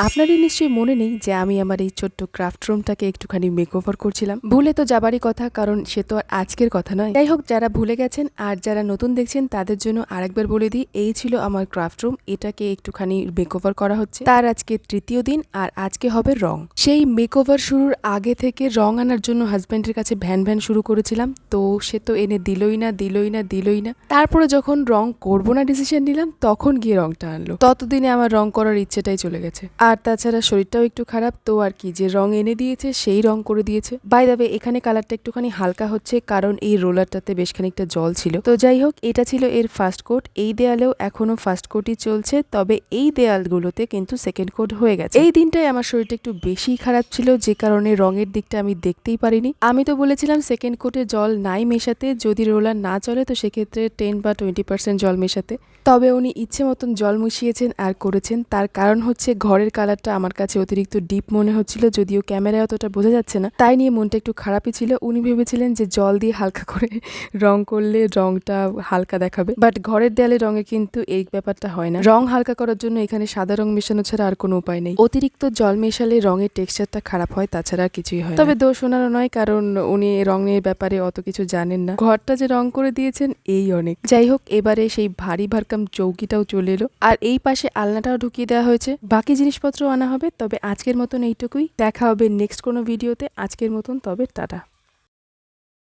আপনাদের নিশ্চয়ই মনে নেই যে আমি আমার এই ছোট্ট ক্রাফট রুমটাকে একটুখানি মেকওভার করছিলাম। ভুলে তো যাবারই কথা, কারণ সে তো আর আজকের কথা নয়। যাই হোক, যারা ভুলে গেছেন আর যারা নতুন দেখছেন তাদের জন্য আরেকবার বলে দিই, এই ছিল আমার ক্রাফট রুম। এটাকে একটুখানি মেকওভার করা হচ্ছে। তার আজকে তৃতীয় দিন আর আজকে হবে রং। সেই মেকওভার শুরুর আগে থেকে রং আনার জন্য হাজব্যান্ডের কাছে ভ্যান ভ্যান শুরু করেছিলাম, তো সে তো এনে দিলই না। তারপরে যখন রং করবো না ডিসিশন নিলাম, তখন গিয়ে রংটা আনলো। ততদিনে আমার রং করার ইচ্ছেটাই চলে গেছে। আর তাছাড়া শরীরটাও একটু খারাপ, তো আর কি, যে রং এনে দিয়েছে সেই রং করে দিয়েছে। বাই দ্য ওয়ে, এখানে কালারটা একটুখানি হালকা হচ্ছে কারণ এই রোলারটাতে বেশ খানিকটা জল ছিল। তো যাই হোক, এটা ছিল এর ফার্স্ট কোট। এই দেয়ালেও এখনো ফার্স্ট কোটই চলছে, তবে এই দেয়ালগুলোতে কিন্তু সেকেন্ড কোট হয়ে গেছে। এই দিনটায় আমার শরীরটা একটু বেশি খারাপ ছিল, যে কারণে রঙের দিকটা আমি দেখতেই পারিনি। আমি তো বলেছিলাম সেকেন্ড কোটে জল নাই মেশাতে, যদি রোলার না চলে তো সেক্ষেত্রে 10 বা 20% জল মেশাতে। তবে উনি ইচ্ছে মতন জল মিশিয়েছেন আর করেছেন। তার কারণ হচ্ছে ঘরের কালারটা আমার কাছে অতিরিক্ত ডিপ মনে হচ্ছিল, যদিও ক্যামেরায় অতটা বোঝা যাচ্ছে না, তাই নিয়ে মনটা একটু খারাপই ছিল। উনি ভেবেছিলেন যে জল দিয়ে হালকা করে রং করলে রংটা হালকা দেখাবে, বাট ঘরের দেয়ালে রঙে কিন্তু এই ব্যাপারটা হয় না। রং হালকা করার জন্য এখানে সাদা রং মেশানো ছাড়া আর কোনো উপায় নেই। অতিরিক্ত জল মেশালে রঙের টেক্সচারটা খারাপ হয়, তাছাড়া আর কিছুই হয় না। তবে দোষ ওনারও নয়, কারণ উনি রঙের ব্যাপারে অত কিছু জানেন না। ঘরটা যে রং করে দিয়েছেন এই অনেক। যাই হোক, এবারে সেই ভারী ভারকাম চৌকিটাও চলে এলো, আর এই পাশে আলনাটাও ঢুকিয়ে দেওয়া হয়েছে। বাকি জিনিসপত্র আনা হবে। তবে আজকের মতন এইটুকুই। দেখা হবে নেক্সট কোনো ভিডিওতে। আজকের মতন তবে টাটা।